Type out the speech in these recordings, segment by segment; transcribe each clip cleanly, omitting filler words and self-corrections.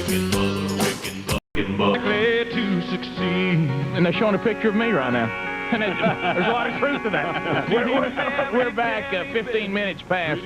To succeed. And they're showing a picture of me right now. And there's a lot of truth to that. We're back 15 minutes past.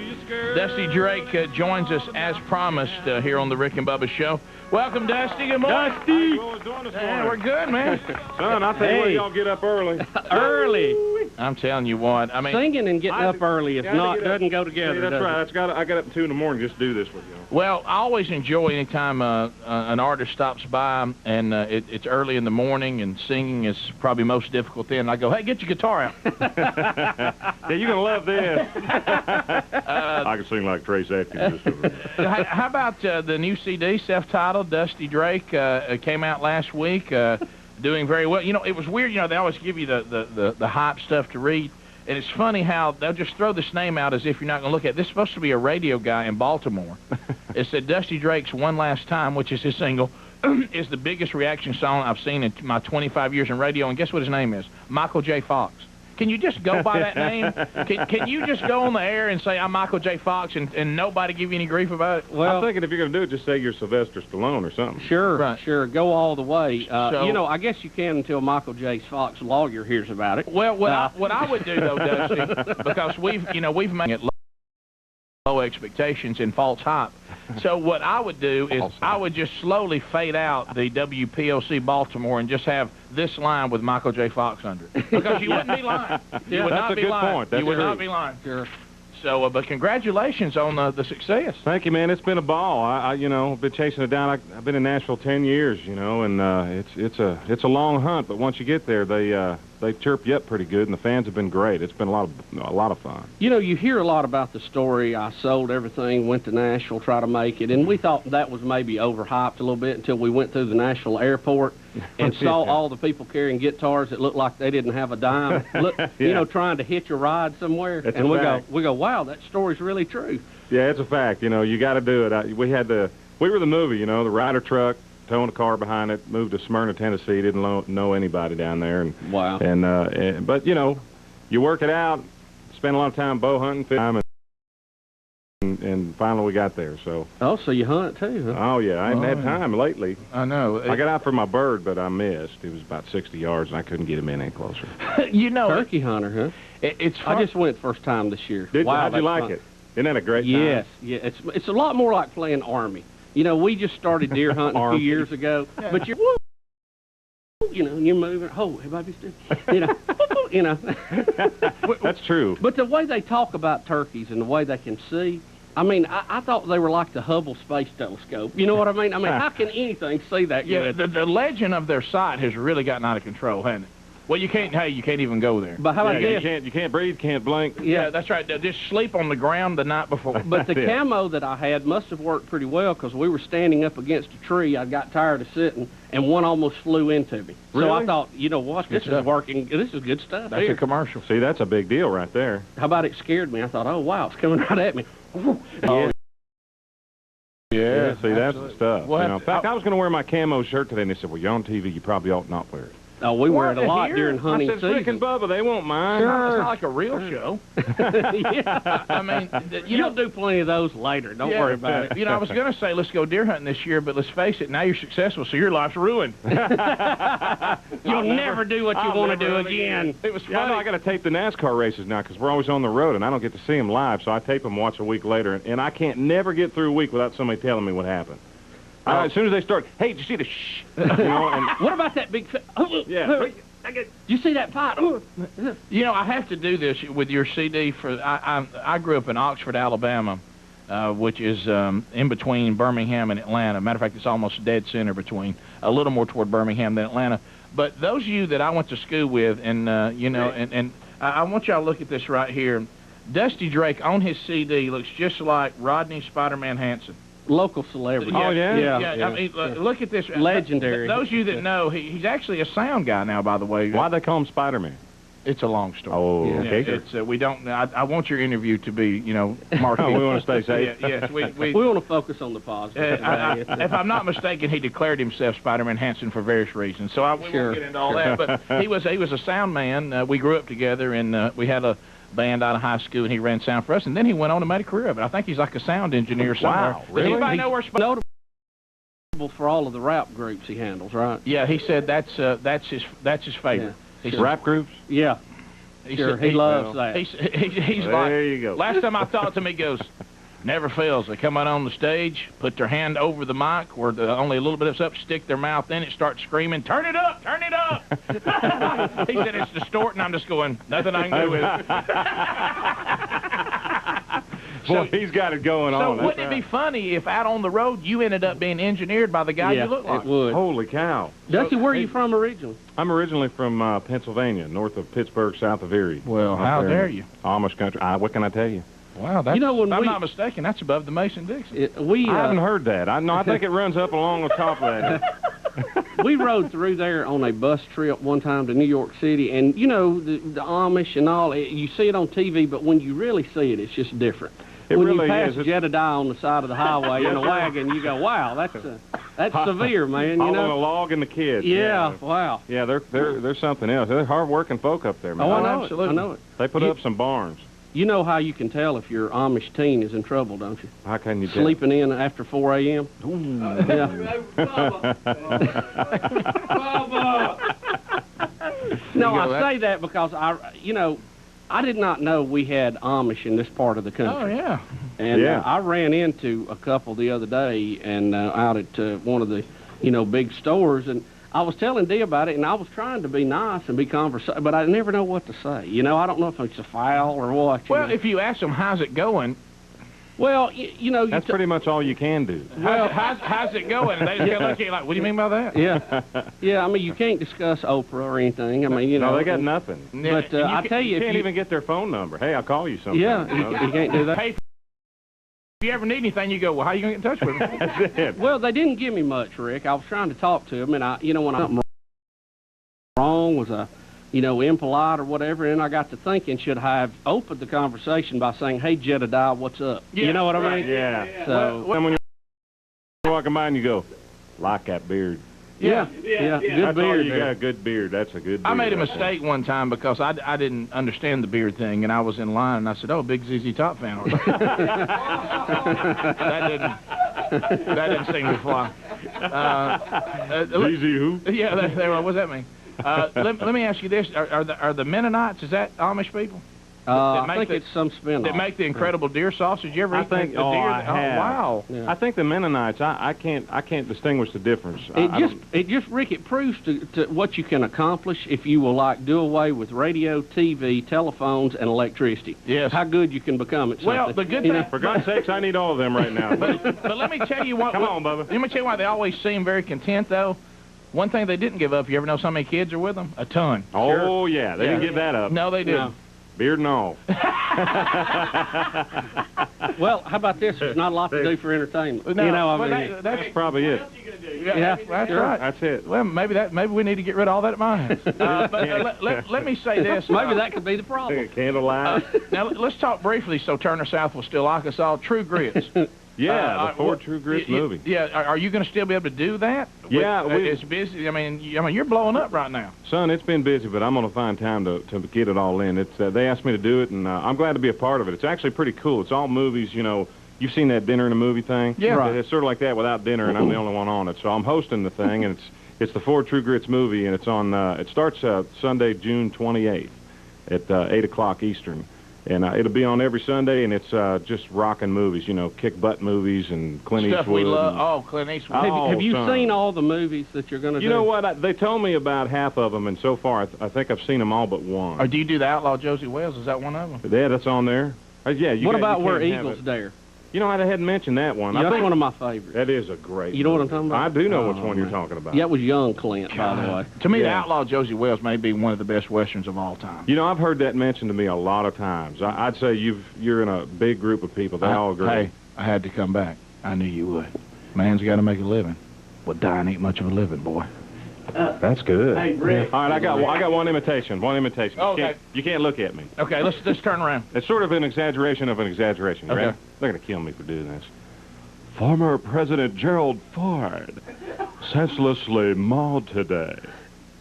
Dusty Drake joins us as promised here on the Rick and Bubba Show. Welcome, Dusty. Good morning. Dusty! We're good, man. Son, I'll tell you what, y'all get up early. Early. I'm telling you what. I mean, singing and getting up early, if not, doesn't go together. See, that's right. I got up at 2 in the morning just to do this with you. Well, I always enjoy anytime an artist stops by and it's early in the morning and singing is probably most difficult then. I go, hey, get your guitar out. Yeah, you're going to love this. I can sing like Trace Atkins. How about the new CD, self-titled, Dusty Drake, came out last week, doing very well. You know, it was weird, you know, they always give you the hype stuff to read. And it's funny how they'll just throw this name out as if you're not going to look at it. This is supposed to be a radio guy in Baltimore. It said Dusty Drake's One Last Time, which is his single, is the biggest reaction song I've seen in my 25 years in radio. And guess what his name is? Michael J. Fox. Can you just go by that name? Can you just go on the air and say, I'm Michael J. Fox, and nobody give you any grief about it? Well, I'm thinking if you're going to do it, just say you're Sylvester Stallone or something. Sure, right. Sure. Go all the way. So, you know, I guess you can until Michael J. Fox lawyer hears about it. Well, what I would do, though, Dusty, because we've made it low expectations and false hype. So what I would do is I would just slowly fade out the WPOC Baltimore and just have this line with Michael J. Fox under it. Because you wouldn't be lying. You would not be lying. You would not be lying. Sure. So, but congratulations on the success. Thank you, man. It's been a ball. You know, been chasing it down. I've been in Nashville 10 years, you know, and it's a long hunt. But once you get there, they chirp you up pretty good, and the fans have been great. It's been a lot of fun. You know, you hear a lot about the story. I sold everything, went to Nashville, try to make it, and we thought that was maybe overhyped a little bit until we went through the Nashville airport and saw all the people carrying guitars that looked like they didn't have a dime. You know, trying to hitch a ride somewhere, and we go, wow, that story's really true. Yeah, it's a fact. You know, you got to do it. We were the movie. You know, the Ryder truck, towing a car behind it, moved to Smyrna, Tennessee, didn't know anybody down there. And, wow. But, you know, you work it out, spend a lot of time bow hunting, and finally we got there, so. Oh, so you hunt too, huh? Oh, yeah. I haven't had time lately. I know. I got out for my bird, but I missed. It was about 60 yards, and I couldn't get him in any closer. You know. Turkey hunter, huh? It's fun. I just went first time this year. Wow, how'd you like it? Isn't that a great time? Yes, yeah. It's a lot more like playing Army. You know, we just started deer hunting a few years ago, but you're, you know, you're moving. Oh, everybody's doing, you know. That's true. But the way they talk about turkeys and the way they can see, I mean, I thought they were like the Hubble Space Telescope. You know what I mean? I mean, how can anything see that good? Yeah, the legend of their sight has really gotten out of control, hasn't it? Well, you can't even go there. But how about this? You can't breathe, can't blink. Yeah, that's right. They'll just sleep on the ground the night before. But the camo that I had must have worked pretty well because we were standing up against a tree. I got tired of sitting, and one almost flew into me. Really? So I thought, you know what, this is working. This is good stuff. That's a commercial. See, that's a big deal right there. How about it scared me? I thought, oh, wow, it's coming right at me. Oh, yeah, see, that's the stuff. Well, you know, in fact, I was going to wear my camo shirt today, and they said, well, you're on TV, you probably ought not wear it. Oh, we wear it a lot during hunting I said, Rick and Bubba, they won't mind. Sure. It's not like a real show. Yeah. I mean, you'll do plenty of those later. Don't worry about it. You know, I was going to say let's go deer hunting this year, but let's face it, now you're successful, so your life's ruined. You'll never do what you want to do again. It was funny. Yeah, I know, I got to tape the NASCAR races now because we're always on the road, and I don't get to see them live, so I tape them, watch a week later, and I can't never get through a week without somebody telling me what happened. As soon as they start, hey, did you see the shh? You know, and what about that big... yeah. Did you see that fight? You know, I have to do this with your CD. I grew up in Oxford, Alabama, which is in between Birmingham and Atlanta. Matter of fact, it's almost dead center between, a little more toward Birmingham than Atlanta. But those of you that I went to school with, and you know, and I want y'all to look at this right here. Dusty Drake on his CD looks just like Rodney Spider-Man Hanson. Local celebrity. Oh, yeah? Yeah. I mean, look at this. Legendary. Those of you that know, he's actually a sound guy now, by the way. Why'd they call him Spider-Man? It's a long story. Oh, yeah, okay. It's we don't. I want your interview to be, you know, marketing. We want to stay safe. Yes, we want to focus on the positive. If I'm not mistaken, he declared himself Spider-Man Hanson for various reasons. So we won't get into all that. But he was a sound man. We grew up together, and we had a band out of high school, and he ran sound for us. And then he went on and made a career of it. I think he's like a sound engineer somewhere. Wow, really? Does anybody know where responsible for all of the rap groups he handles, right? Yeah, he said that's his favorite. Yeah. He Sure. said, Rap groups? Yeah. Sure, he loves that. He's There like, you go. last time I talked to him, he goes, never fails. They come out on the stage, put their hand over the mic where only a little bit of up, stick their mouth in it, start screaming, turn it up, turn it up. He said it's distorting. I'm just going, nothing I can do with it. Boy, he's got it going on. So That's wouldn't it be right. funny if out on the road you ended up being engineered by the guy Yeah, you look like? it would. Holy cow. Dusty, where are you from originally? I'm originally from Pennsylvania, north of Pittsburgh, south of Erie. Well, Up how there in dare the you? Amish country. What can I tell you? Wow, that's, You know, when if I'm we- not mistaken, that's above the Mason-Dixon. I haven't heard that. I think it runs up along the top of that. We rode through there on a bus trip one time to New York City, and you know the Amish and all. You see it on TV, but when you really see it, it's just different. It when really you pass is. It's- Jedediah on the side of the highway in a wagon, you go, "Wow, that's severe, man." You Hauling a know? log and the kids. Yeah, wow. Yeah, they're something else. They're hard-working folk up there, man. Oh, I know absolutely. it. I know it. They put up some barns. You know how you can tell if your Amish teen is in trouble, don't you? How can you tell? Sleeping in after 4 a.m. Yeah. No, I say that because I did not know we had Amish in this part of the country. Oh, yeah. And Yeah. I ran into a couple the other day and out at one of the, big stores, and I was telling Dee about it, and I was trying to be nice and be conversational, but I never know what to say. I don't know if it's a foul or what. Well, if you ask them, how's it going? Well, That's pretty much all you can do. How's it going? And they just look at you like, what do you mean by that? Yeah, yeah. I mean, you can't discuss Oprah or anything. I mean, No, they got nothing. But I tell you, You if can't you even get their phone number. Hey, I'll call you sometime. yeah, you can't do that. Hey, if you ever need anything, you go, well, how you going to get in touch with them? That's it. Well, they didn't give me much, Rick. I was trying to talk to them, and when something wrong was impolite or whatever, and I got to thinking, should I have opened the conversation by saying, "Hey, Jedediah, what's up?" Yeah, you know what I right. mean? Yeah. So And when you're walking by and you go, like that beard. yeah, Yeah. good That's all beard. you there. got a good beard. That's a good beard. I made a right there. mistake one time because I didn't understand the beard thing, and I was in line, and I said, "Oh, big ZZ Top fan." that didn't seem to fly. Easy who? Yeah, what does that mean? Let me ask you this: Are the Mennonites? Is that Amish people? I make think the- it's some spin-off. That make the incredible deer sausage? You ever I eat think. the Oh, deer? I have. Wow. Yeah. I think the Mennonites. I can't distinguish the difference. It just, Rick, it proves to what you can accomplish if you will do away with radio, TV, telephones, and electricity. Yes. How good you can become at something. Well, the good You thing. know? For God's sakes, I need all of them right now. But let me tell you what. Come on, Bubba. Let me tell you why they always seem very content, though. One thing they didn't give up. You ever know how many kids are with them? A ton. Oh yeah, they didn't Yeah. give that up. No, they didn't. Beard and all. Well, how about this? There's not a lot to do for entertainment. No, I well, mean, That's probably it. Yeah, that's sure. right. That's it. Well, maybe we need to get rid of all that at my house. But let me say this. maybe that could be the problem. Candlelight. Now let's talk briefly, so Turner South will still like us all. True Grits. Yeah, the Ford True Grits movie. Yeah, are you going to still be able to do that? Yeah, it's busy. I mean, you're blowing up right now. Son, it's been busy, but I'm going to find time to get it all in. It's they asked me to do it, and I'm glad to be a part of it. It's actually pretty cool. It's all movies, You've seen that dinner and a movie thing? Yeah. Right. It's sort of like that without dinner, and I'm the only one on it. So I'm hosting the thing, and it's the Ford True Grits movie, and it's on. It starts Sunday, June 28th at 8 o'clock Eastern. And it'll be on every Sunday, and it's just rocking movies, kick butt movies and Clint Stuff Eastwood. we love. Oh, Clint Eastwood. Have you son. seen all the movies that you're going to do? You know what? They told me about half of them, and so far I think I've seen them all but one. Or do you do the Outlaw Josie Wells? Is that one of them? Yeah, that's on there. Yeah. What about you Where can't have Eagles it. Dare? I hadn't mentioned that one. Yeah, I that's think one of my favorites. that is a great. You know what I'm movie. talking about? I do know which Oh, one you're man. talking about. Yeah, it was young Clint, by the way. To me, the Yeah. Outlaw Josie Wells may be one of the best westerns of all time. I've heard that mentioned to me a lot of times. I'd say you're in a big group of people. They all agree. Hey, I had to come back. I knew you would. Man's got to make a living. Well, dying ain't much of a living, boy. That's good. Hey, Rick. All right, I got one imitation. One imitation. Oh, okay. You can't look at me. Okay, let's turn around. It's sort of an exaggeration of an exaggeration. You Okay. ready? They're going to kill me for doing this. Former President Gerald Ford senselessly mauled today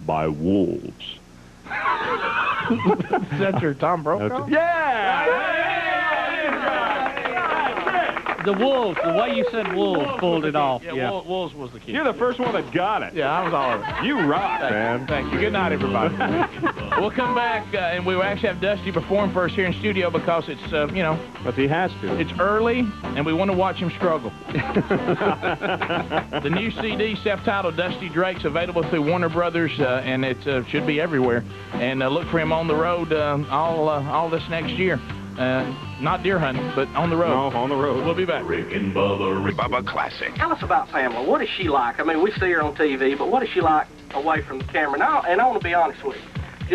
by wolves. Is that your Tom Brokaw? Yeah! The wolves, the way you said wolves pulled it off. Yeah, wolves was the key. You're the first one that got it. Yeah, I was all over it. You rock, man. Thank you. Good night, everybody. We'll come back, and we will actually have Dusty perform for us here in studio because it's, you know. But he has to. It's early, and we want to watch him struggle. The new CD, self-titled Dusty Drake's available through Warner Brothers, and it should be everywhere. And look for him on the road all this next year. Not deer hunting, but on the road. No, on the road. We'll be back. Rick and Bubba, Bubba Classic. Tell us about Pamela. What is she like? I mean, we see her on TV, but what is she like away from the camera? Now, and I want to be honest with you.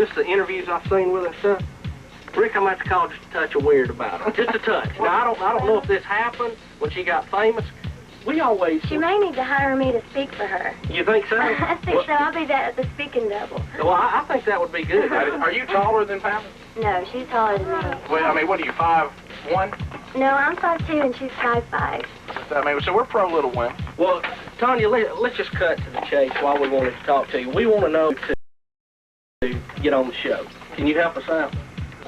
Just the interviews I've seen with her and stuff, Rick, I'm going to have to call just a touch of weird about her. Just a touch. Now, I don't know if this happened when she got famous. We always... She may need to hire me to speak for her. You think so? I think so. I'll be the speaking double. Well, I think that would be good. Are you taller than Pamela? No, she's taller than me. Well, I mean, what are you, 5'1"? No, I'm 5'2" and she's 5'5". I mean, so we're pro little women. Well, Tanya, let's just cut to the chase while we wanted to talk to you. We want to know to get on the show. Can you help us out?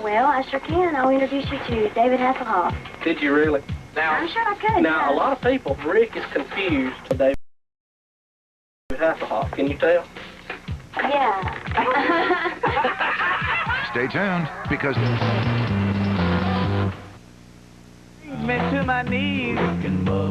Well, I sure can. I'll introduce you to David Hasselhoff. Did you really? Now, I'm sure I could. Now, a lot of people, Rick is confused with David Hasselhoff. Can you tell? Yeah. Stay tuned, because... To my knees.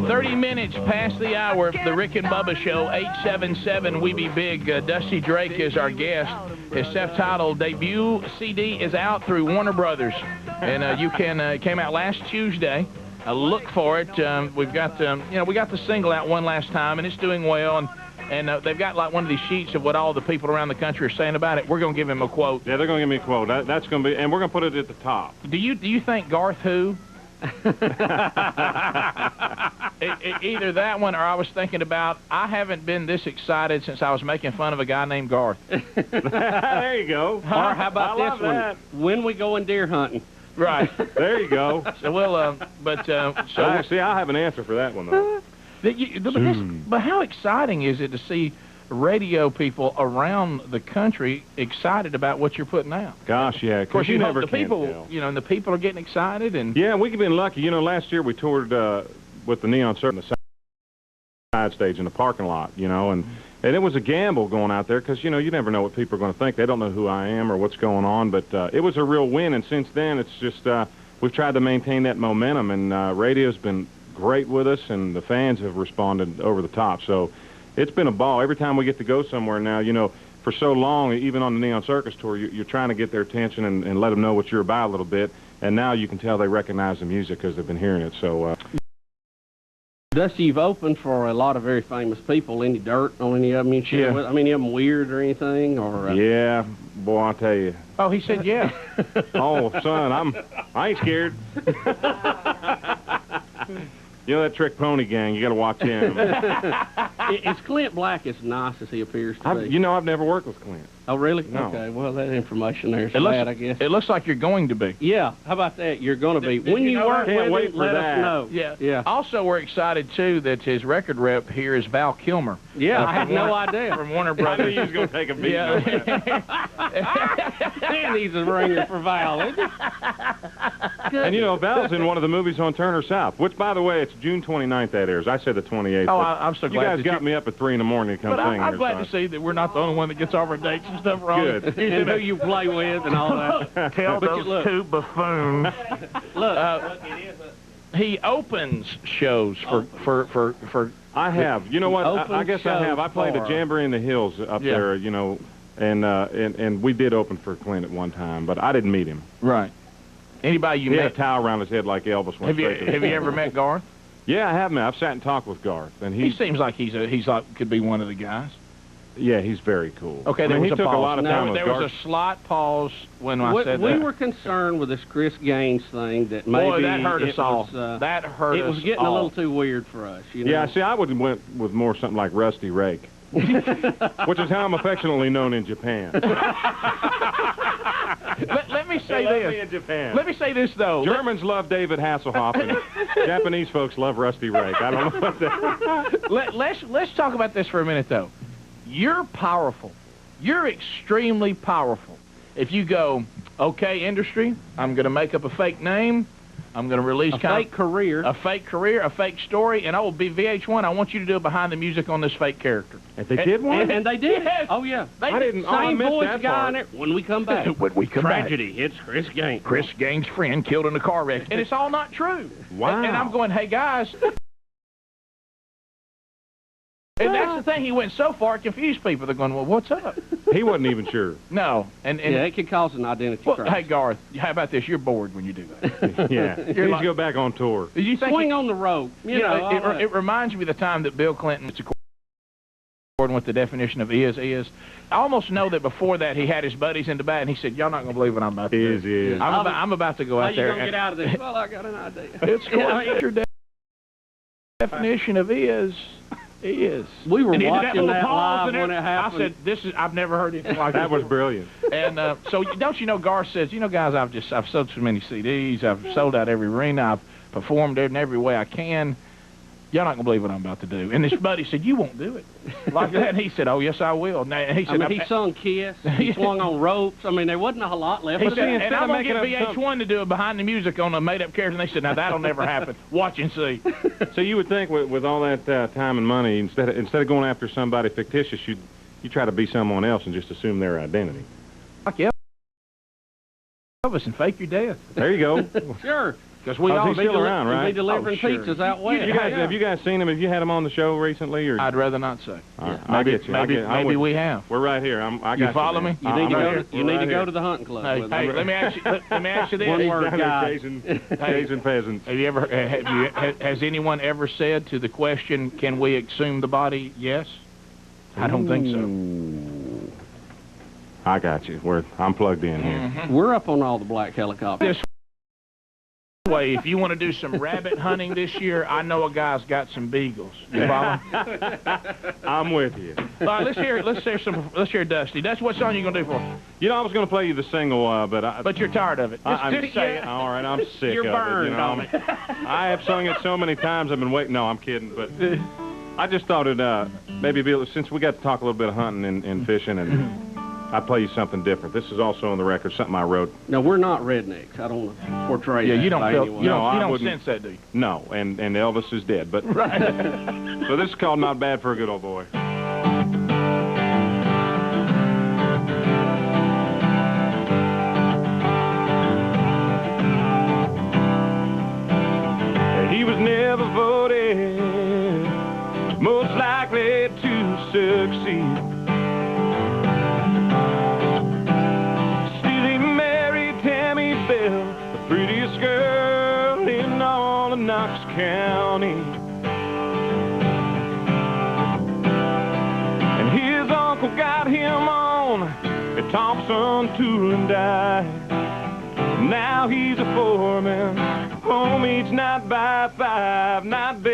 30 minutes past the hour of the Rick and Bubba Show, 877 We Be Big. Dusty Drake is our guest. His self-titled debut CD is out through Warner Brothers, and you can. It came out last Tuesday. Look for it. We've got we got the single out one last time, and it's doing well. And they've got like one of these sheets of what all the people around the country are saying about it. We're going to give him a quote. Yeah, they're going to give me a quote. That's going to be, and we're going to put it at the top. Do you think Garth Who? Either that one, or I was thinking about, I haven't been this excited since I was making fun of a guy named Garth. There you go. Or how about this one? That. When we going deer hunting? Right. There you go. So we'll, See, I have an answer for that one, though. But how exciting is it to see radio people around the country excited about what you're putting out? Gosh, yeah. Of course, you never the can people, tell. and the people are getting excited, and Yeah, we've been lucky. You know, last year we toured with the Neon Circus on the side stage in the parking lot, and it was a gamble going out there because, you never know what people are going to think. They don't know who I am or what's going on, but it was a real win, and since then it's just we've tried to maintain that momentum, and radio's been great with us, and the fans have responded over the top. So it's been a ball. Every time we get to go somewhere now, for so long, even on the Neon Circus tour, you're trying to get their attention and let them know what you're about a little bit, and now you can tell they recognize the music because they've been hearing it. So Dusty, you've opened for a lot of very famous people. Any dirt on any of them you share with? I mean, any of them weird or anything? Or yeah, boy, I'll tell you. oh, he said yeah. Oh, son, I ain't scared. That Trick Pony gang, you got to watch him. Is Clint Black as nice as he appears to be? I've never worked with Clint. Oh, really? No. Okay, well, that information there is bad, I guess. It looks like you're going to be. Yeah, how about that? You're going to be. Did when you you know work that? with wait him, for let that. us know. Yeah. Also, we're excited, too, that his record rep here is Val Kilmer. Yeah, I had no idea. From Warner I knew Brothers. you was going to take a beat on that. And he's a ringer for Val, isn't he? And, Val's in one of the movies on Turner South, which, by the way, it's June 29th that airs. I said the 28th. Oh, I'm so glad. You guys got me up at 3 in the morning to come But sing I'm here, glad son. to see that we're not the only one that gets all our dates and stuff wrong. Good. And who you play with and all that. Tell those two buffoons. Look, He opens shows for. I have. You know what? I guess I have. I played for- a Jamboree in the Hills up there, and we did open for Clint at one time, but I didn't meet him. Right. Anybody you He had met? a towel around his head like Elvis. Have you ever met Garth? Yeah, I have met. I've sat and talked with Garth, and He seems like he's like could be one of the guys. yeah, he's very cool. Okay, I there mean, was he a took pause. a lot of time with There was Garth. a slight pause when I said we that. were concerned with this Chris Gaines thing that maybe Boy, that hurt us it all. was, That hurt us It was getting all. a little too weird for us. Yeah, see, I would have went with more something like Rusty Rake, which is how I'm affectionately known in Japan. Let me say They love me this. in Japan. Let me say this though. Germans love David Hasselhoff, and Japanese folks love Rusty Rake. I don't know what that... Let's talk about this for a minute though. You're powerful. You're extremely powerful. If you go, okay, industry, I'm going to make up a fake name. I'm going to release a fake career. A fake career, a fake story, and I will be VH1. I want you to do a behind the music on this fake character. If they did one? And they did. Yes. Oh, yeah. I didn't. I Same missed voice that guy part. in it. When we come back. When we come Tragedy back. hits Chris Gaines. Chris Gaines' friend killed in a car wreck. And it's all not true. Wow. And I'm going, hey, guys. And that's the thing. He went so far it confused people. They're going, well, what's up? He wasn't even sure. No. And Yeah, it could cause an identity well, crisis. hey, Garth, how about this? You're bored when you do that. Yeah. He needs to go back on tour. You think Swing on the rope. You know, all that. it reminds me of the time that Bill Clinton, according with the definition of is. I almost know that before that he had his buddies in the back and he said, y'all not going to believe what I'm about to do. Is. I'm about to go How out you there. going to get out of this? Well, I got an idea. It's your definition of is. We were And he did watching little that pause live and when it happened. I said, I've never heard anything like That was brilliant. And so don't you know, Garth says, you know, guys, I've sold so many CDs, I've sold out every arena, I've performed in every way I can. Y'all not gonna believe what I'm about to do. And this buddy said, you won't do it like that. And he said, oh yes, I will. And he said, he sung Kiss. He swung on ropes. I mean, there wasn't a lot left. He But said, instead and I'm of gonna get making up VH1 to do it behind the music on a made-up character. And they said, now that'll never happen. Watch and see. So you would think with all that time and money, instead of going after somebody fictitious, you try to be someone else and just assume their identity. Like Elvis and fake your death. There you go. Sure. Because we all he's still around, right? Be delivering Oh, sure. pizzas out west. Have you guys seen him? Have you had him on the show recently? Or I'd rather not say. All right, Maybe, I get you. maybe we have. We're right here. I got You follow me? You need to I'm go. You right need to here. go to the hunting club. Hey, with hey, them. let me ask you this. One He's word, down there guys. chasing pheasants. Have you ever has anyone ever said to the question, can we exhume the body? Yes. I don't think so. Ooh. I got you. I'm plugged in here. We're up on all the black helicopters. This way, if you want to do some rabbit hunting this year, I know a guy's got some beagles. You follow? I'm with you. All right, let's hear Dusty. That's what song you gonna do for us? You know, I was going to play you the single, but you're tired of it. I'm Just say it. all right, I'm sick You're of burned it. You know, on it. I have sung it so many times. I've been waiting. No, I'm kidding. But I just thought it'd maybe be, since we got to talk a little bit of hunting and fishing, and I'd play you something different. This is also on the record, something I wrote. No, we're not rednecks. I don't want to portray Yeah, that you don't by feel, anyone. you No, I don't wouldn't. sense that, do you? No, and Elvis is dead. But Right. so this is called Not Bad for a Good Old Boy. He was never voted most likely to succeed. Still he married Tammy Bell, the prettiest girl in all of Knox County. And his uncle got him on at Thompson Tool and Die. Now he's a foreman, home each night by 5, not bad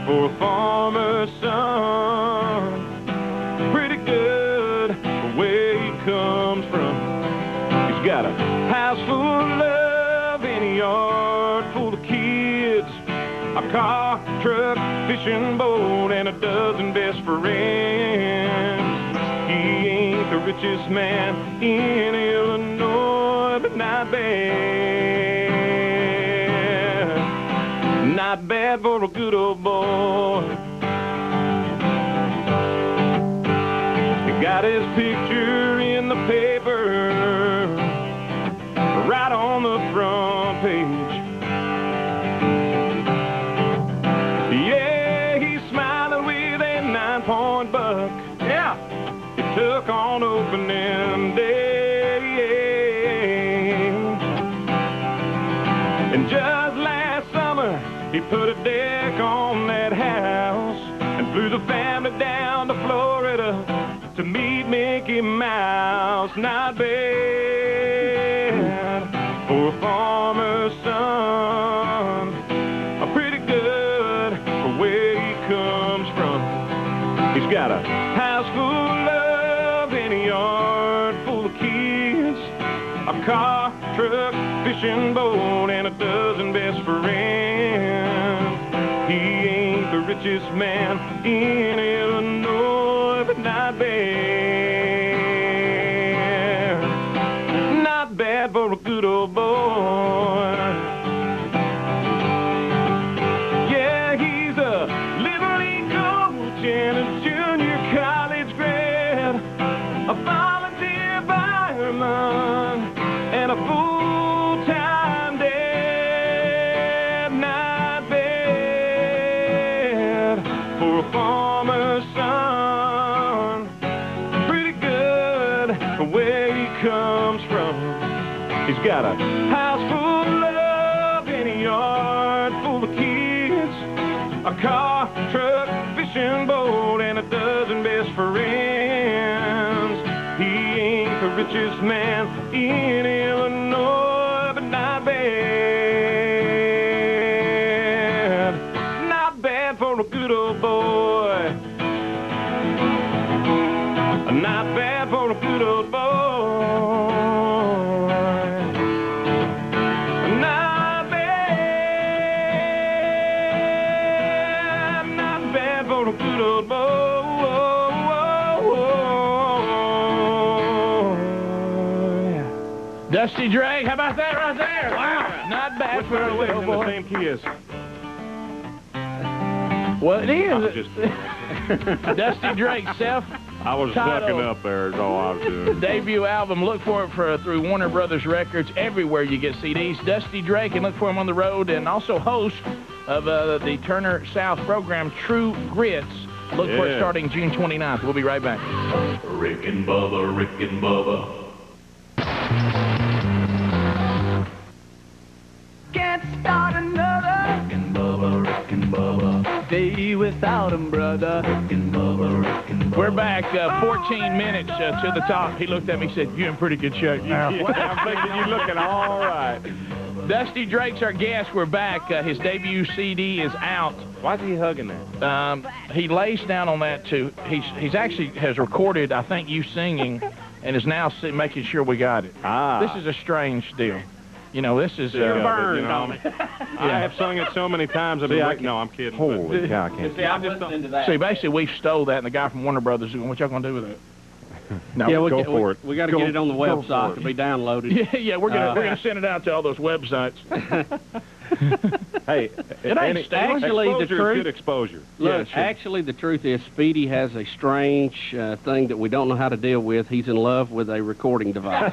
for a farmer's son. Pretty good for where he comes from. He's got a house full of love and a yard full of kids, a car, truck, fishing boat, and a dozen best friends. He ain't the richest man in Illinois, but not bad. Not bad for a good old boy. He got his picture in the paper, right on the front page. Yeah, he's smiling with a 9-point buck. Yeah. It took on opening day. And just last summer, he put a deck on that house and flew the family down to Florida to meet Mickey Mouse. Not bad for a farmer's son. Pretty good for where he comes from. He's got a house full of love and a yard full of kids, a car, truck, fishing boat, and a dozen best friends. He ain't the richest man in Illinois, but not bad. Not bad for a good old boy. got a house full of love and a yard full of kids, a car, truck, fishing boat, and a dozen best friends. He ain't the richest man in Illinois, but not bad. Not bad for a good old boy. Not bad for a good old boy. Not bad for a good old boy. Dusty Drake, how about that right there? Wow, not bad for a little boy. The same key as. Well, it is. Just, Dusty Drake, I was sucking up there is all I was doing. debut album. Look for it through Warner Brothers Records everywhere you get CDs. Dusty Drake, and look for him on the road, and also host of the Turner South program, True Grits. Look for it starting June 29th. We'll be right back. Rick and Bubba, Rick and Bubba. Can't start another Rick and Bubba, Rick and Bubba. day without him, brother. Rick and Bubba, Rick and Bubba. We're back 14 minutes to the top. He looked at me and said, "You're in pretty good shape now." I'm thinking you're looking all right. Dusty Drake's our guest. We're back. His debut CD is out. Why's he hugging that? He lays down on that too. He's actually has recorded, I think, you singing, and is now making sure we got it. This is a strange deal. You know, this is burned on it. I have sung it so many times. No, I'm kidding. Holy cow, I can't. See, I'm listening to that. See, basically, we stole that, and the guy from Warner Brothers is going, "What y'all gonna do with it?" No, Yeah, go for it. We got to get it on the website to be downloaded. yeah, we're gonna send it out to all those websites. Hey, It ain't stealing. Actually, the exposure is truth. good exposure. Look, sure. actually, the truth is, Speedy has a strange thing that we don't know how to deal with. He's in love with a recording device.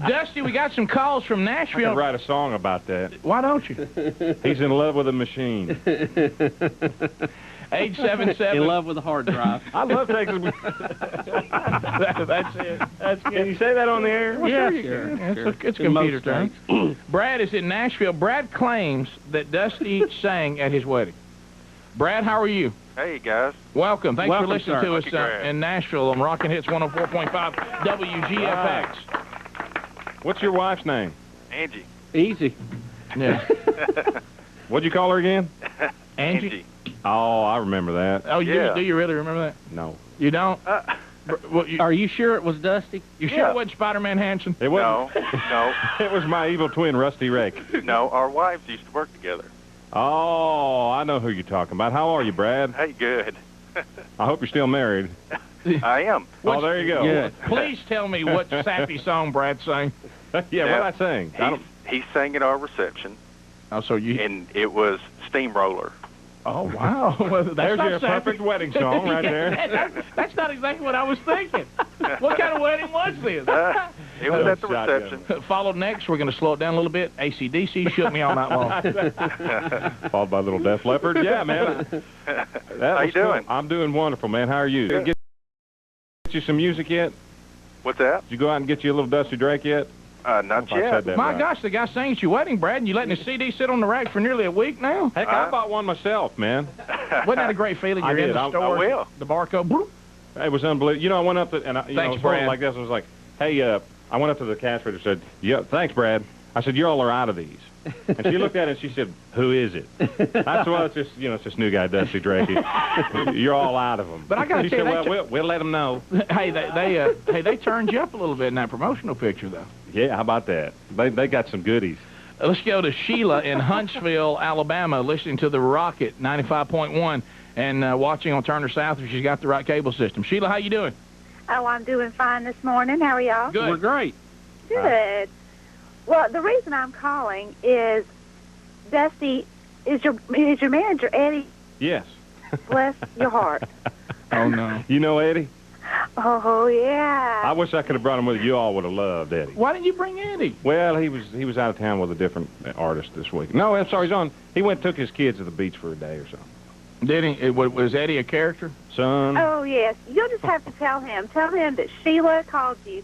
Dusty, we got some calls from I Nashville. could write a song about that. Why don't you? He's in love with a machine. 877. In love with a hard drive. I love Texas. That's it. That's good. Can you say that on the air? Well, Yeah, sure you sure, can. sure. It's In computer most terms. Brad is in Nashville. Brad claims that Dusty sang at his wedding. Brad, how are you? Hey, guys. Welcome. Thanks Welcome, for listening sir. to us Thank you, Brad. in Nashville on Rockin' Hits 104.5 WGFX. What's your wife's name? Angie. Easy. Yeah. What'd you call her again? Angie? Oh, I remember that. Oh, Yeah. do you really remember that? No. You don't? Are you sure it was Dusty? You sure Yeah. it wasn't Spider-Man Hanson? It wasn't. No, It was my evil twin, Rusty Rake. no. Our wives used to work together. Oh, I know who you're talking about. How are you, Brad? Hey, good. I hope you're still married. I am. Oh, there you go. Good. Please tell me what sappy song Brad sang. Yeah, what I sang? He sang at our reception, Oh, so you... and it was Steamroller. Oh, wow. Well, that's There's not your sappy. perfect wedding song right there. That's not exactly what I was thinking. What kind of wedding was this? It was at the Shotgun. reception. Followed next, we're going to slow it down a little bit. AC/DC shook me all night long. Followed by Little Def Leppard. Yeah, man. How you doing? I'm doing wonderful, man. How are you? Good. Get you some music yet? What's that? Did you go out and get you a little Dusty Drake yet? Not If I said yet. that My right. gosh, the guy sang at your wedding, Brad, and you letting his CD sit on the rack for nearly a week now? Heck, I bought one myself, man. Wasn't that a great feeling? I You're in did. the I store, will. the barcode, bloop. It was unbelievable. You know, I went up to, and I, Thanks, know, sort Brad. of like this. I was like, hey, I went up to the cash register and said, yeah, thanks, Brad. I said, you all are out of these. And she looked at it and she said, who is it? That's why it's just, you know, it's this new guy, Dusty Drake. You're all out of them. But I gotta she tell said, you, well, we'll let them know. Hey, they turned you up a little bit in that promotional picture, though. Yeah, how about that? They got some goodies. Let's go to Sheila in Huntsville, Alabama, listening to the Rocket 95.1 and watching on Turner South if she's got the right cable system. Sheila, how you doing? Oh, I'm doing fine this morning. How are y'all? Good. We're great. Good. Well, the reason I'm calling is, Dusty, is your manager Eddie? Yes. Bless your heart. Oh, no. You know Eddie? Oh yeah. I wish I could have brought him with you. You all would have loved Eddie. Why didn't you bring Eddie? Well, he was out of town with a different artist this week. No, I'm sorry, he took his kids to the beach for a day or something. Did he? Was Eddie a character? Son. Oh yes. You'll just have to tell him. Tell him that Sheila called you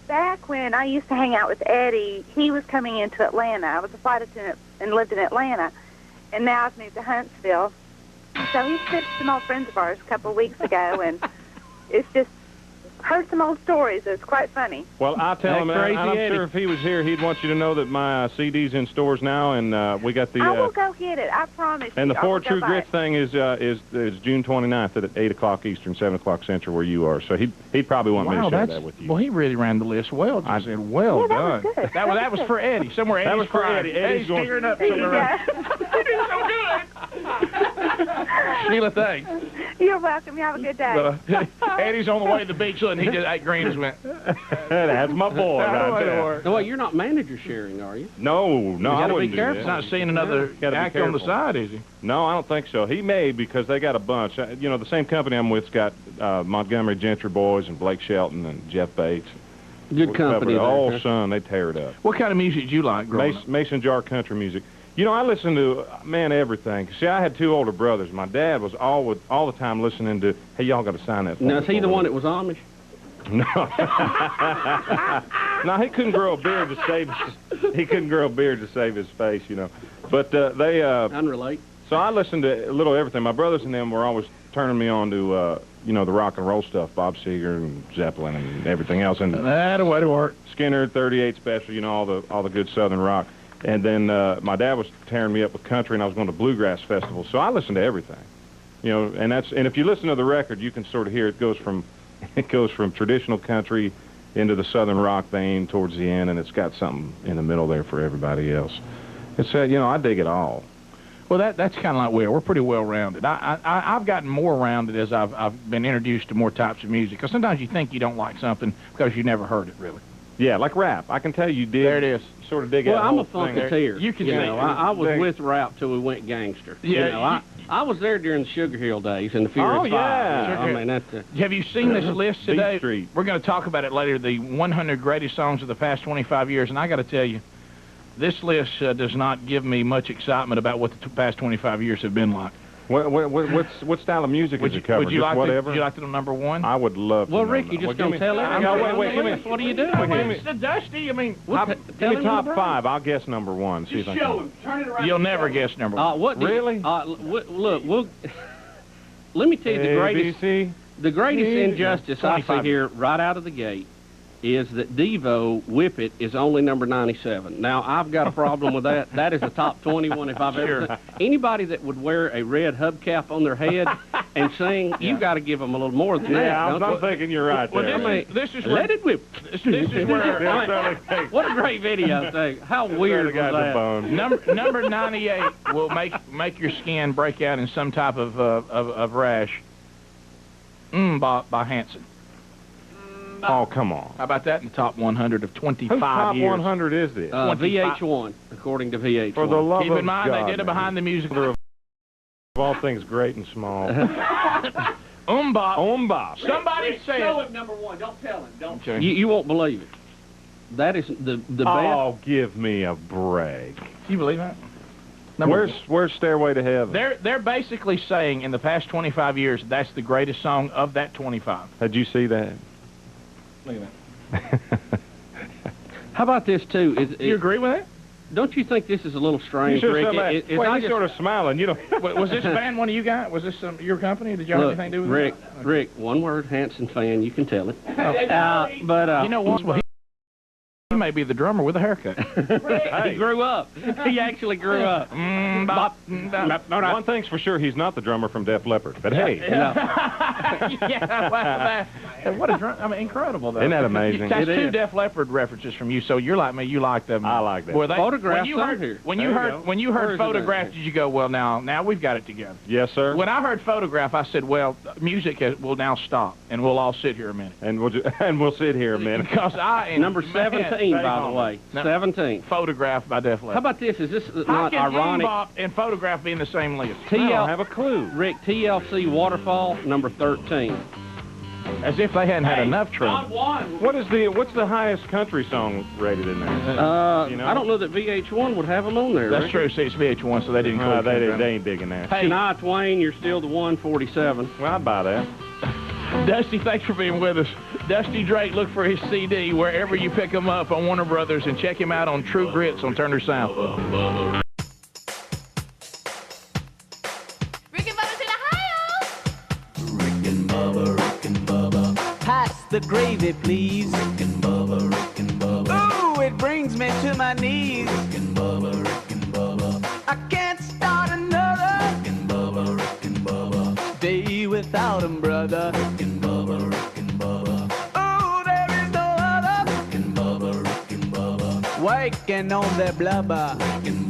back when I used to hang out with Eddie, he was coming into Atlanta. I was a flight attendant and lived in Atlanta, and now I've moved to Huntsville. So he visited some old friends of ours a couple of weeks ago, and it's just heard some old stories. It's quite funny. Well, I'll tell him, crazy I'm Eddie. sure if he was here, he'd want you to know that my CD's in stores now, and we got the... I will go get it. I promise and you. the I will Four go True buy Grits it. thing is June 29th at 8 o'clock Eastern, 7 o'clock Central, where you are. So he'd probably want me to share that with you. Well, he really ran the list well. I said, well Yeah, that done. was good. That was for Eddie. Somewhere Eddie's That was for crying. Eddie. Eddie's going- tearing up Yeah. somewhere. You did so good. Sheila, thanks. You're welcome. You have a good day. Eddie's on the way to the beach, and he just ate green and went. That's my boy right there. No, wait, you're not manager sharing, are you? No, I gotta be wouldn't do careful. He's that. not seeing another Gotta be act on the careful. side, is he? No, I don't think so. He may, because they got a bunch. You know, the same company I'm with's got Montgomery Gentry Boys and Blake Shelton and Jeff Bates. Good company there. Oh, huh? son, they tear it up. What kind of music did you like growing up? Mason jar country music. You know, I listen to, man, everything. See, I had two older brothers. My dad was all the time listening to, hey, y'all got to sign that. Now, is he the one that was Amish? No. No, he couldn't grow a beard to save his face, you know. But they Unrelate. so I listened to a little everything. My brothers and them were always turning me on to you know, the rock and roll stuff, Bob Seger and Zeppelin and everything else, and That'll way to work. Skinner, 38 Special, you know, all the good Southern rock. And then my dad was tearing me up with country, and I was going to bluegrass festivals, so I listened to everything. You know, and if you listen to the record, you can sort of hear it goes from traditional country into the Southern rock vein towards the end, and it's got something in the middle there for everybody else. It's you know, I dig it all. Well, that's kind of like we're pretty well rounded. I've gotten more rounded as I've been introduced to more types of music. Because sometimes you think you don't like something because you never heard it really. Yeah, like rap. I can tell you dig. There it is. Sort of dig Well, that I'm whole a thing. funketeer. You can know, I was with rap till we went gangster. Yeah, You know, I was there during the Sugar Hill days and the Fury Oh, Five. yeah. You know, I mean, that's Have you seen this list Beat today? Street. We're going to talk about it later, the 100 greatest songs of the past 25 years. And I got to tell you, this list does not give me much excitement about what the past 25 years have been like. What style of music is it covered? Would you Just like whatever? would you like to know number one? I would love to Well, know Rick, that. you just Well, gonna give me- tell everybody? No, on wait, the give me. list? What are you doing? Give me- It's the Dusty. I mean, Well, Give me top five. I'll guess number one. See if I can. Turn it around. you'll never guess number one. What do you- Really? Look, we'll. Let me tell you the greatest. ABC. The greatest Yeah. injustice I see 25. here right out of the gate is that Devo Whip It is only number 97. Now, I've got a problem with that. That is a top 21 if I've ever seen. Anybody that would wear a red hubcap on their head and sing, you got to give them a little more than that. Yeah, don't I'm you? thinking you're right Well, there. this is where Let it whip. this is where What a great video thing. How weird was guy's a that? bone. number 98 will make your skin break out in some type of rash. By Hanson. Oh, come on. How about that in the top 100 of 25 Whose top years? 100 is this? 25. VH1, according to VH1. For the love Keep of in mind God, they did it man. behind the music. Of all things great and small. Bop. Somebody Show said. him number one. Don't tell him. Don't. Okay. You won't believe it. That is the best. Oh, give me a break. Can you believe that? Number Where's Stairway to Heaven? They're basically saying in the past 25 years that's the greatest song of that 25. Did you see that? Look at that. How about this too? You agree with that? Don't you think this is a little You strange, should Rick? have It's Wait, not he's just- sort of smiling. You don't. Was this band one of you guys? Was this your company? Did you have Look, anything to do with Rick, it? Rick, one word, Hanson fan. You can tell it. You know what? He may be the drummer with a haircut. He grew up. He actually grew up. One thing's for sure, he's not the drummer from Def Leppard. But hey, Yeah, well, what a drum! I mean, incredible though. Isn't that amazing? That's It two is. Def Leppard references from you. So you're like me. You like them. I like that. Boy, they, Photographs when you on heard, here. When There you you heard go. when you Where heard is it at? Photograph, did you go, well, now we've got it together? yes, sir. When I heard Photograph, I said, well, music will now stop, and we'll all sit here a minute. And we'll sit here a minute. Because Number 17, by the way. No. 17. Photograph by Def Leppard. How about this? Is this How not can ironic? Bebop and Photograph be in the same list? I don't have a clue. Rick, TLC Waterfall, number 13. As if they hadn't had enough Not trouble. one. What's the highest country song rated in there? You know? I don't know that VH1 would have them on there. That's Rick. true. See, it's VH1, so they didn't call it. They ain't digging that. Hey, Shania Twain, you're still the one, 47. Well, I'd buy that. Dusty, thanks for being with us. Dusty Drake, look for his CD wherever you pick him up on Warner Brothers, and check him out on True Grits on Turner South. Rick and Bubba's in Ohio. Rick and Bubba, Rick and Bubba. Pass the gravy, please. Rick and Bubba, Rick and Bubba. Ooh, it brings me to my knees. Rick and Bubba, Rick and Bubba. I can't start another Rick and Bubba, Rick and Bubba. day without 'em, brother. Rick and Bubba, Rick and Bubba. Ooh, there is no other Rick and Bubba, Rick and Bubba. waking on their blubber. Rick and